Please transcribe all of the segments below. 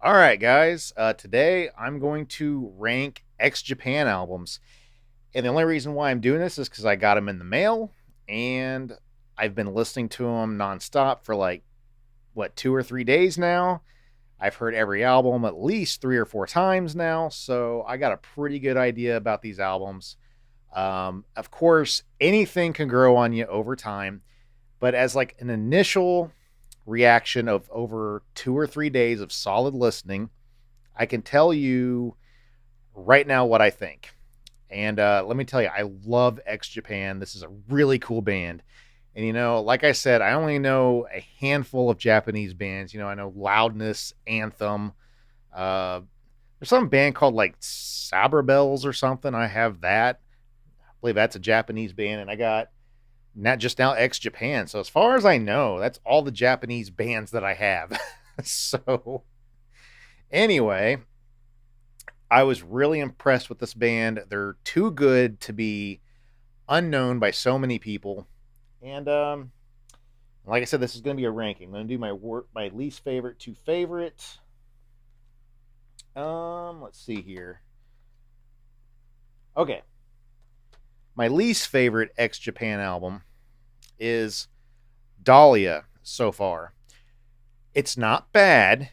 All right, guys. Today I'm going to rank X Japan albums. And the only reason why I'm doing this is because I got them in the mail and I've been listening to them nonstop for like, 2 or 3 days now. I've heard every album at least 3 or 4 times now. So I got a pretty good idea about these albums. Of course, anything can grow on you over time. But as like an initial reaction of over 2 or 3 days of solid listening, I can tell you right now what I think. And let me tell you, I love X Japan. This is a really cool band. And, like I said, I only know a handful of Japanese bands. I know Loudness, Anthem. Uh, there's some band called like Sabre Bells or something. I have that. I believe that's a Japanese band. And I got not just now X Japan. So as far as I know, that's all the Japanese bands that I have. So anyway, I was really impressed with this band. They're too good to be unknown by so many people. And like I said, this is going to be a ranking. I'm going to do my least favorite to favorite. Let's see here. Okay, my least favorite X Japan album is Dahlia so far. It's not bad.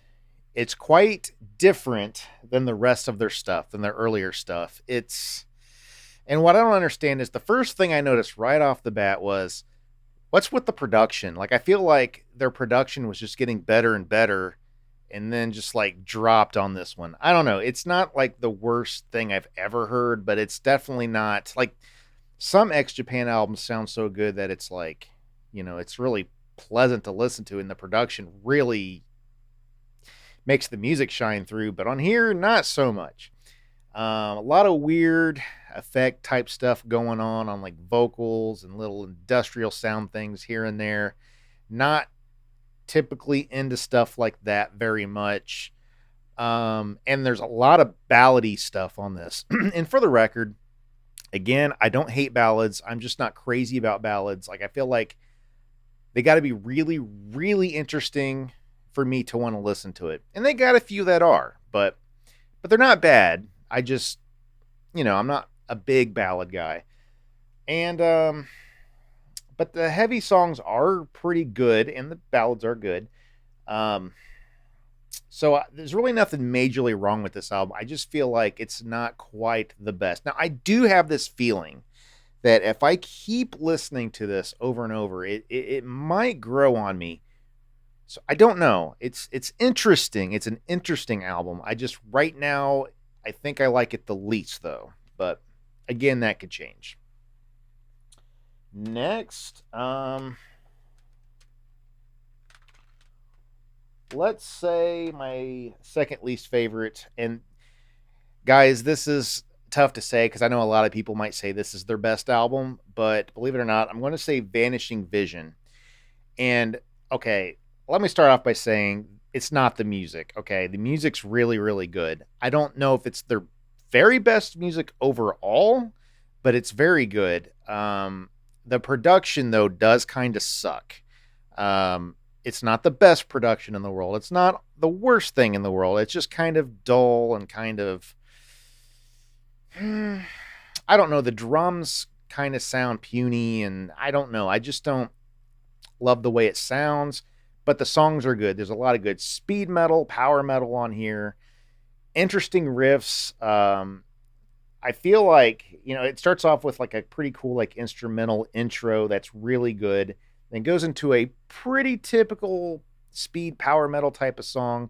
It's quite different than the rest of their stuff, than their earlier stuff. And what I don't understand is the first thing I noticed right off the bat was what's with the production? Like, I feel like their production was just getting better and better and then just like dropped on this one. I don't know. It's not like the worst thing I've ever heard, but it's definitely not like some X Japan albums sound so good that it's like, it's really pleasant to listen to, and the production really makes the music shine through. But on here, not so much. A lot of weird effect type stuff going on like vocals and little industrial sound things here and there. Not typically into stuff like that very much. And there's a lot of ballady stuff on this. And for the record, again, I don't hate ballads. I'm just not crazy about ballads. Like, I feel like they got to be really, really interesting for me to want to listen to it. And they got a few that are, but they're not bad. I just, I'm not a big ballad guy. And but the heavy songs are pretty good and the ballads are good. Um so there's really nothing majorly wrong with this album. I just feel like it's not quite the best. Now, I do have this feeling that if I keep listening to this over and over, it might grow on me. So I don't know. It's interesting. It's an interesting album. I just right now I think I like it the least though. But again, that could change. Next, let's say my second least favorite. And guys, this is tough to say because I know a lot of people might say this is their best album, but believe it or not, I'm going to say Vanishing Vision. And okay, let me start off by saying it's not the music. Okay, the music's really, really good. I don't know if it's their very best music overall, but it's very good. The production though does kind of suck. It's not the best production in the world. It's not the worst thing in the world. It's just kind of dull and kind of I don't know. The drums kind of sound puny, and I don't know. I just don't love the way it sounds. But the songs are good. There's a lot of good speed metal, power metal on here. Interesting riffs. I feel like it starts off with like a pretty cool like instrumental intro that's really good. Then goes into a pretty typical speed power metal type of song.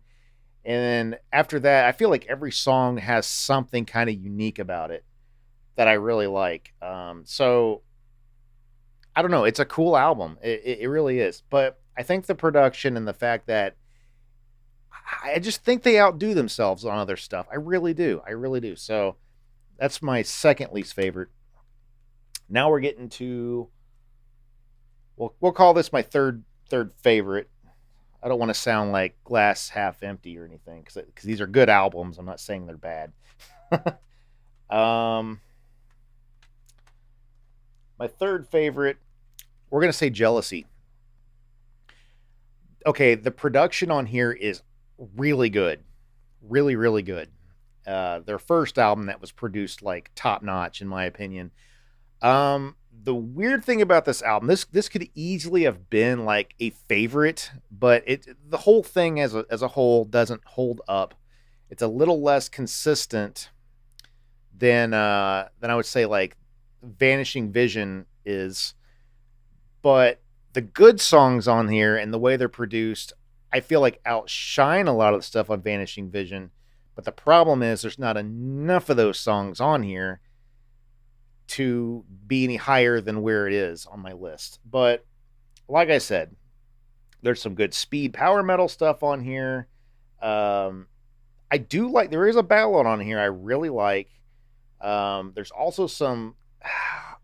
And then after that, I feel like every song has something kind of unique about it that I really like. So I don't know. It's a cool album. It really is. But I think the production and the fact that I just think they outdo themselves on other stuff. I really do. I really do. So that's my second least favorite. Now we're getting to we'll call this my third favorite. I don't want to sound like glass half empty or anything because these are good albums. I'm not saying they're bad. um, my third favorite, we're gonna say Jealousy. Okay, the production on here is really good. Really, really good. Their first album that was produced like top notch, in my opinion. The weird thing about this album, this could easily have been like a favorite, but the whole thing as a whole doesn't hold up. It's a little less consistent than I would say like Vanishing Vision is, but the good songs on here and the way they're produced, I feel like outshine a lot of the stuff on Vanishing Vision. But the problem is there's not enough of those songs on here to be any higher than where it is on my list. But like I said, there's some good speed power metal stuff on here. Um, I do like there is a ballad on here I really like. There's also some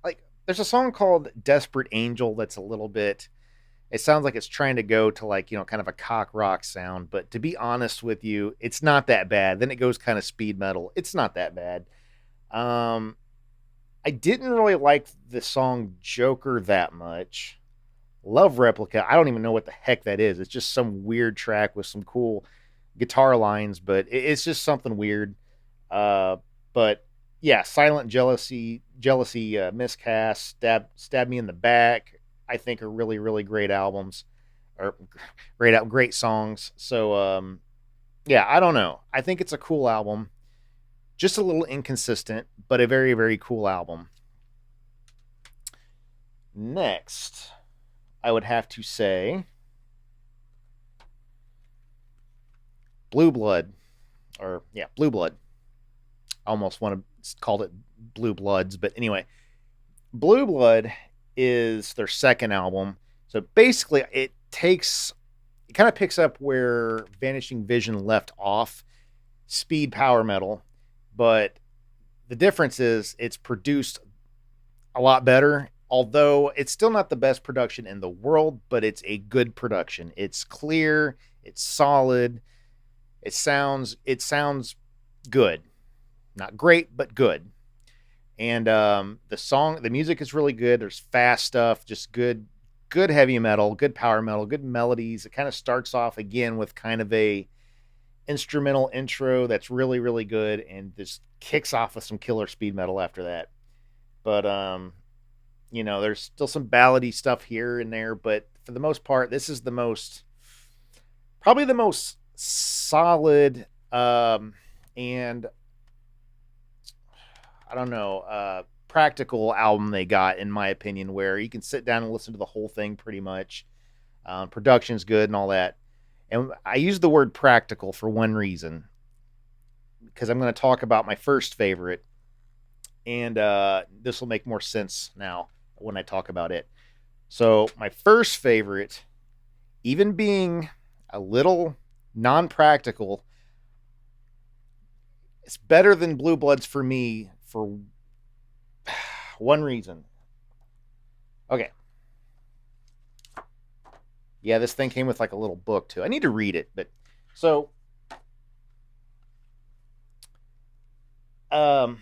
like there's a song called Desperate Angel that's a little bit it sounds like it's trying to go to like, kind of a cock rock sound, but to be honest with you, it's not that bad. Then it goes kind of speed metal. It's not that bad. Um I didn't really like the song Joker that much. Love Replica. I don't even know what the heck that is. It's just some weird track with some cool guitar lines, but it's just something weird. Uh, but yeah, Silent Jealousy, Miscast, Stab Me in the Back. I think are really really great albums or great songs. So yeah, I don't know. I think it's a cool album. Just a little inconsistent, but a very very cool album. Next, I would have to say Blue Blood, or yeah, Blue Blood. I almost want to call it Blue Bloods, but anyway, Blue Blood is their second album. So basically, it kind of picks up where Vanishing Vision left off, speed power metal, but the difference is it's produced a lot better. Although it's still not the best production in the world, but it's a good production. It's clear, it's solid, it sounds good. Not great, but good. And the music is really good. There's fast stuff, just good heavy metal, good power metal, good melodies. It kind of starts off again with kind of a instrumental intro that's really really good, and just kicks off with some killer speed metal after that. But there's still some ballady stuff here and there, but for the most part, this is probably the most solid, and I don't know, practical album they got, in my opinion, where you can sit down and listen to the whole thing pretty much. Production's good and all that. And I use the word practical for one reason, because I'm going to talk about my first favorite, and this will make more sense now when I talk about it. So, my first favorite, even being a little non practical, it's better than Blue Bloods for me for one reason. Okay. Yeah, this thing came with like a little book too. I need to read it, but so um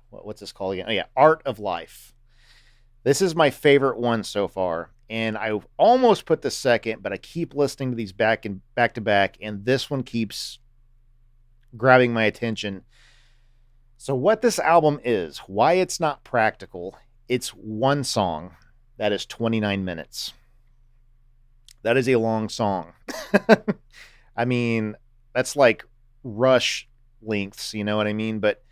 what's this called again? Oh yeah, Art of Life. This is my favorite one so far, and I almost put the second, but I keep listening to these back to back, and this one keeps grabbing my attention. So what this album is, why it's not practical, it's one song that is 29 minutes. That is a long song. I mean, that's like Rush lengths, you know what I mean? But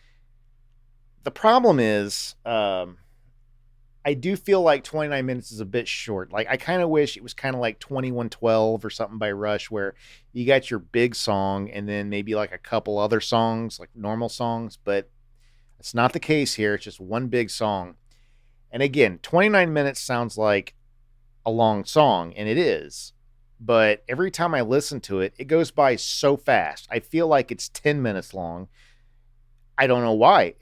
the problem is, I do feel like 29 minutes is a bit short. Like, I kind of wish it was kind of like 2112 or something by Rush, where you got your big song and then maybe like a couple other songs, like normal songs. But it's not the case here. It's just one big song. And again, 29 minutes sounds like a long song, and it is. But every time I listen to it, it goes by so fast. I feel like it's 10 minutes long. I don't know why.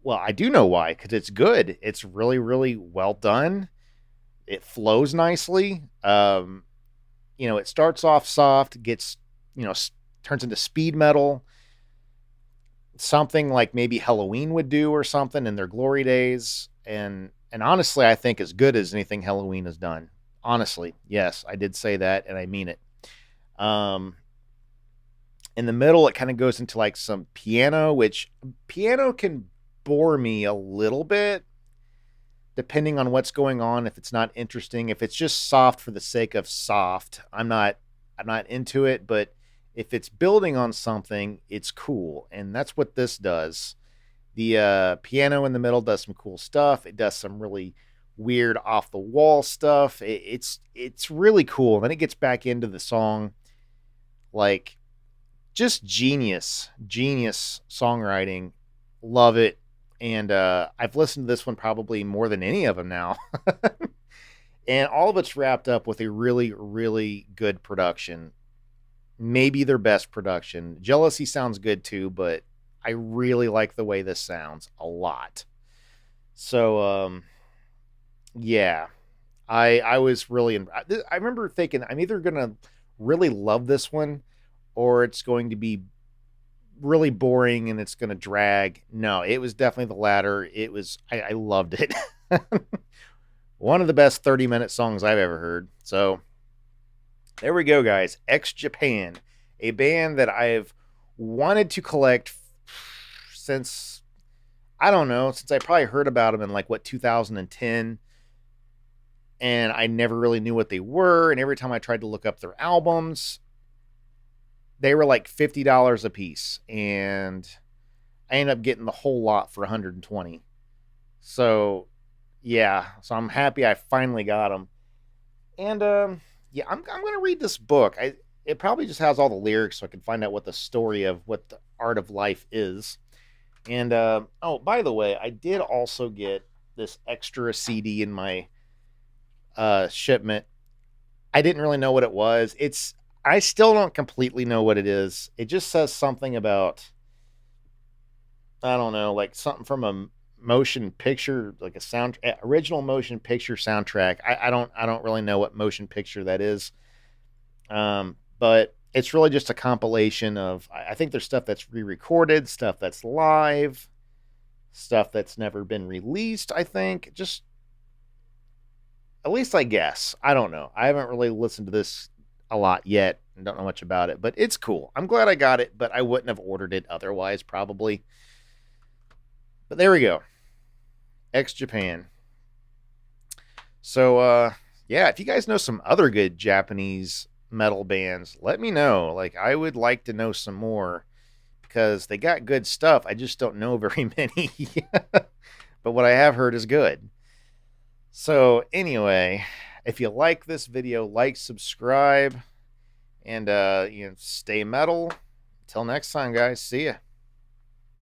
Well, I do know why, because it's good. It's really, really well done. It flows nicely. It starts off soft, gets, turns into speed metal, something like maybe Halloween would do or something in their glory days. And honestly, I think as good as anything Halloween has done. Honestly, yes, I did say that, and I mean it. Um, In the middle, it kind of goes into like some piano, which piano can bore me a little bit depending on what's going on. If it's not interesting, if it's just soft for the sake of soft, I'm not into it. But if it's building on something, it's cool, and that's what this does. The piano in the middle does some cool stuff. It does some really weird off the wall stuff. It's really cool. Then it gets back into the song, like just genius songwriting. Love it. And I've listened to this one probably more than any of them now. And all of it's wrapped up with a really good production. Maybe their best production. Jealousy sounds good too, but I really like the way this sounds a lot. So yeah, I was really I remember thinking I'm either gonna really love this one or it's going to be really boring and it's gonna drag. No, it was definitely the latter. I loved it. One of the best 30-minute songs I've ever heard. So there we go, guys. X Japan, a band that I've wanted to collect since, I don't know, since I probably heard about them in like 2010, and I never really knew what they were. And every time I tried to look up their albums, they were like $50 a piece, and I ended up getting the whole lot for 120. So yeah, so I'm happy I finally got them. And yeah, I'm gonna read this book. It probably just has all the lyrics, so I can find out what the story of what the art of life is. And oh, by the way, I did also get this extra CD in my shipment. I didn't really know what it was. I still don't completely know what it is. It just says something about, I don't know, like something from a motion picture, like a original motion picture soundtrack. I don't really know what motion picture that is. But it's really just a compilation of, I think there's stuff that's re-recorded, stuff that's live, stuff that's never been released. I think, just at least I guess. I don't know. I haven't really listened to this a lot yet and don't know much about it, but it's cool. I'm glad I got it, but I wouldn't have ordered it otherwise, probably. But there we go. X Japan. So yeah, if you guys know some other good Japanese metal bands, let me know. Like, I would like to know some more because they got good stuff. I just don't know very many. But what I have heard is good. So anyway, if you like this video, like, subscribe, and stay metal. Until next time, guys. See ya.